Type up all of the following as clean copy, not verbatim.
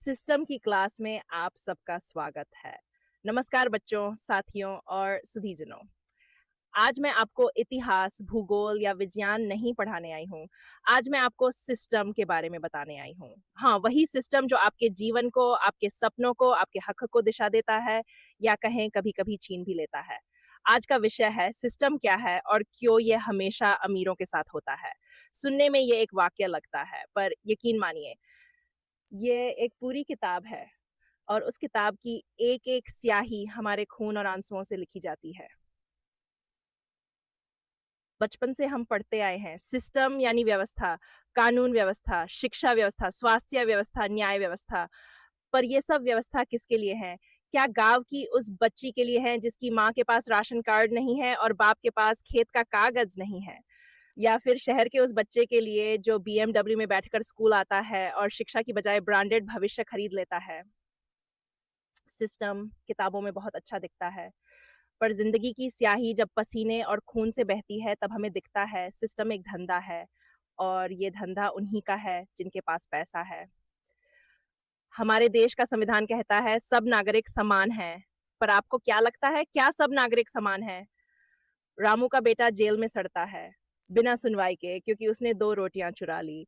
System की class में आप सबका स्वागत है। नमस्कार बच्चों, साथियों और सुधीजनों। आज मैं आपको इतिहास, भूगोल या विज्ञान नहीं पढ़ाने आई हूँ। आज मैं आपको सिस्टम के बारे में बताने आई हूँ। हाँ, वही सिस्टम जो आपके जीवन को, आपके सपनों को, आपके हक को दिशा देता है या कहें कभी-कभी छीन भी लेता है। आज का विषय है सिस्टम क्या है और क्यों ये हमेशा अमीरों के साथ होता है। सुनने में ये एक वाक्य लगता है, पर यकीन मानिए ये एक पूरी किताब है और उस किताब की एक-एक स्याही हमारे खून और आंसुओं से लिखी जाती है। बचपन से हम पढ़ते आए हैं, सिस्टम यानी व्यवस्था, कानून व्यवस्था, शिक्षा व्यवस्था, स्वास्थ्य व्यवस्था, न्याय व्यवस्था। पर ये सब व्यवस्था किसके लिए है? क्या गाँव की उस बच्ची के लिए है जिसकी माँ के पास राशन कार्ड नहीं है और बाप के पास खेत का कागज़ नहीं है? या फिर शहर के उस बच्चे के लिए जो बीएमडब्ल्यू में बैठकर स्कूल आता है और शिक्षा की बजाय ब्रांडेड भविष्य खरीद लेता है? सिस्टम किताबों में बहुत अच्छा दिखता है, पर ज़िंदगी की स्याही जब पसीने और खून से बहती है तब हमें दिखता है सिस्टम एक धंधा है और ये धंधा उन्हीं का है जिनके पास पैसा है। हमारे देश का संविधान कहता है सब नागरिक समान हैं, पर आपको क्या लगता है क्या सब नागरिक समान हैं? रामू का बेटा जेल में सड़ता है, बिना सुनवाई के क्योंकि उसने 2 रोटियाँ चुरा ली।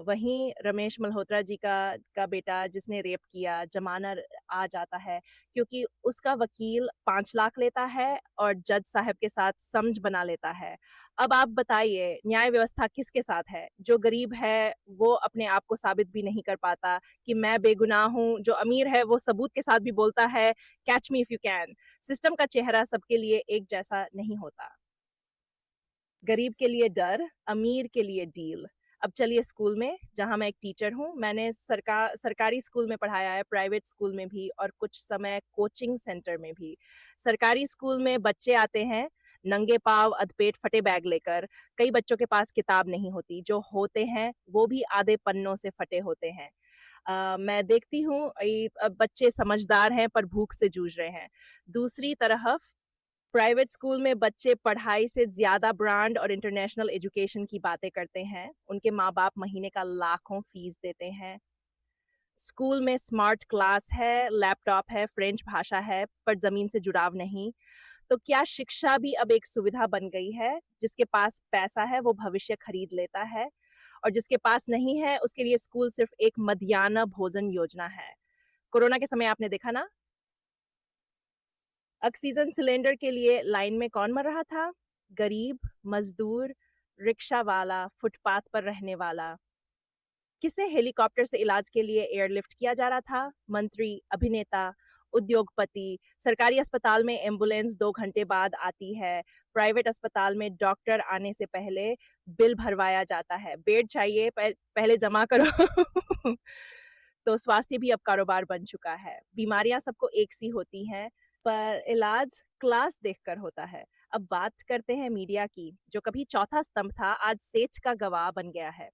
वहीं रमेश मल्होत्रा जी का बेटा जिसने रेप किया, जमाना आ जाता है क्योंकि उसका वकील 5 लाख लेता है और जज साहब के साथ समझ बना लेता है। अब आप बताइए न्याय व्यवस्था किसके साथ है? जो गरीब है, वो अपने आप को साबित भी नहीं कर पाता कि मैं बेगुनाह हूँ, जो अमीर है वो सबूत के साथ भी बोलता है, catch me if you can. System का चेहरा सबके लिए एक जैसा नहीं होता। गरीब के लिए डर, अमीर के लिए डील। अब चलिए स्कूल में, जहाँ मैं एक टीचर हूँ, मैंने सरकारी स्कूल में पढ़ाया है, प्राइवेट स्कूल में भी और कुछ समय कोचिंग सेंटर में भी। सरकारी स्कूल में बच्चे आते हैं, नंगे पाँव, अधपेट, फटे बैग लेकर। कई बच्चों के पास किताब नहीं होती, जो होते हैं, वो भी आधे पन्नों से फटे होते हैं। मैं देखती हूँ बच्चे समझदार हैं पर भूख से जूझ रहे हैं। दूसरी तरफ प्राइवेट स्कूल में बच्चे पढ़ाई से ज़्यादा ब्रांड और इंटरनेशनल एजुकेशन की बातें करते हैं। उनके माँ-बाप महीने का लाखों फीस देते हैं। स्कूल में स्मार्ट क्लास है, लैपटॉप है, फ्रेंच भाषा है, पर ज़मीन से जुड़ाव नहीं। तो क्या शिक्षा भी अब एक सुविधा बन गई है? जिसके पास पैसा है, वो भविष्य खरीद लेता है और जिसके पास नहीं है, उसके लिए स्कूल सिर्फ़ एक मध्याह्न भोजन योजना है। कोरोना के समय आपने देखा ना, ऑक्सीजन सिलेंडर के लिए लाइन में कौन मर रहा था? गरीब, मजदूर, रिक्शा वाला, फुटपाथ पर रहने वाला। किसे हेलीकॉप्टर से इलाज के लिए एयरलिफ्ट किया जा रहा था? मंत्री, अभिनेता, उद्योगपति। सरकारी अस्पताल में एम्बुलेंस 2 घंटे बाद आती है। प्राइवेट अस्पताल में डॉक्टर आने से पहले बिल भरवाया जाता है। बेड चाहिए पहले जमा करो। तो स्वास्थ्य भी अब कारोबार बन चुका है। बीमारियां सबको एक सी होती हैं, पर इलाज क्लास देखकर होता है। अब बात करते हैं मीडिया की, जो कभी चौथा स्तंभ था, आज सेठ का गवाह बन गया है।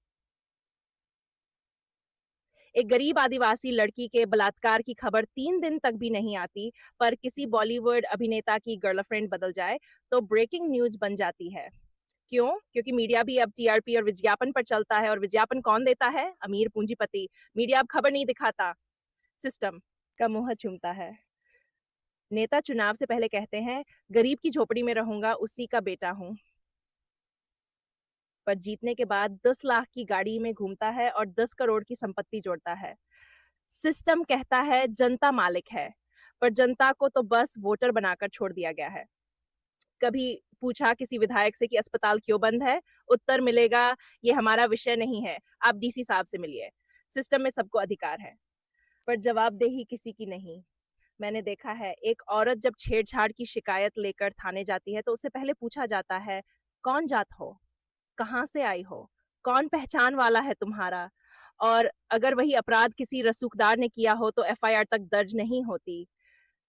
एक गरीब आदिवासी लड़की के बलात्कार की खबर 3 दिन तक भी नहीं आती, पर किसी बॉलीवुड अभिनेता की गर्लफ्रेंड बदल जाए, तो ब्रेकिंग न्यूज़ बन जाती है। क्यों? क्योंकि मीडिया भी अब टीआरपी और विज्ञापन पर चलता है और विज्ञापन कौन देता है? अमीर पूंजीपति। मीडिया अब खबर नहीं दिखाता, सिस्टम का मुँह चूमता है। नेता चुनाव से पहले कहते हैं, गरीब की झोपड़ी में रहूँगा, उसी का बेटा हूँ। पर जीतने के बाद 10 लाख की गाड़ी में घूमता है और 10 करोड़ की संपत्ति जोड़ता है। सिस्टम कहता है जनता मालिक है, पर जनता को तो बस वोटर बनाकर छोड़ दिया गया है। कभी पूछा किसी विधायक से कि अस्पताल क्यों बंद है? उत्तर मिलेगा, ये हमारा विषय नहीं है, आप डीसी साहब से मिलिए। सिस्टम में सबको अधिकार है, पर जवाबदेही किसी की नहीं। मैंने देखा है, एक औरत जब छेड़छाड़ की शिकायत लेकर थाने जाती है, तो उससे पहले पूछा जाता है, कौन जात हो? कहाँ से आई हो? कौन पहचान वाला है तुम्हारा? और अगर वही अपराध किसी रसूखदार ने किया हो, तो एफआईआर तक दर्ज नहीं होती।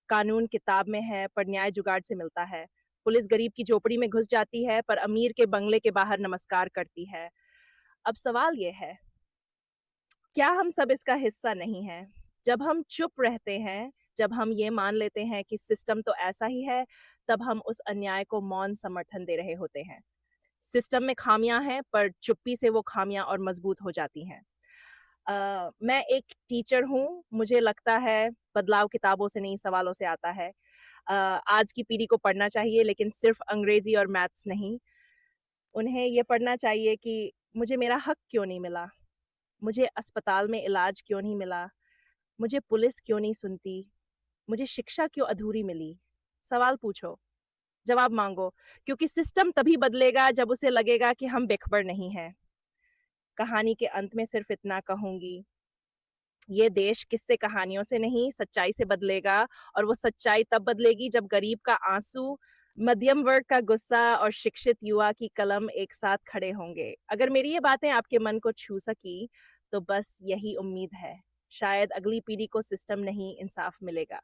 कानून किताब में है, पर न्याय जुगाड़ से मिलता है। पुलिस गरीब की झोपड़ी में घुस जाती है, पर अमीर के बंगले के बाहर नमस्कार करती है। अब सवाल ये है, क्या हम सब इसका हिस्सा नहीं हैं? जब हम चुप रहते हैं, जब हम ये मान लेते हैं कि सिस्टम तो ऐसा ही है, तब हम उस अन्याय को मौन समर्थन दे रहे होते हैं। सिस्टम में खामियां हैं, पर चुप्पी से वो खामियां और मजबूत हो जाती हैं। मैं एक टीचर हूँ, मुझे लगता है बदलाव किताबों से नहीं सवालों से आता है। आज की पीढ़ी को पढ़ना चाहिए लेकिन सिर्फ़ अंग्रेज़ी और मैथ्स नहीं। उन्हें ये पढ़ना चाहिए कि मुझे मेरा हक क्यों नहीं मिला? मुझे अस्पताल में इलाज क्यों नहीं मिला? मुझे पुलिस क्यों नहीं सुनती? मुझे शिक्षा क्यों अधूरी मिली? सवाल पूछो, जवाब माँगो, क्योंकि सिस्टम तभी बदलेगा जब उसे लगेगा कि हम बेखबर नहीं हैं। कहानी के अंत में सिर्फ़ इतना कहूँगी, ये देश किस्से कहानियों से नहीं, सच्चाई से बदलेगा और वो सच्चाई तब बदलेगी जब गरीब का आँसू, मध्यम वर्ग का गुस्सा और शिक्षित युवा की कलम एक साथ खड़े होंगे। अगर मेरी ये बातें आपके मन को छू सकी, तो बस यही उम्मीद है। शायद अगली पीढ़ी को सिस्टम नहीं, इंसाफ मिलेगा।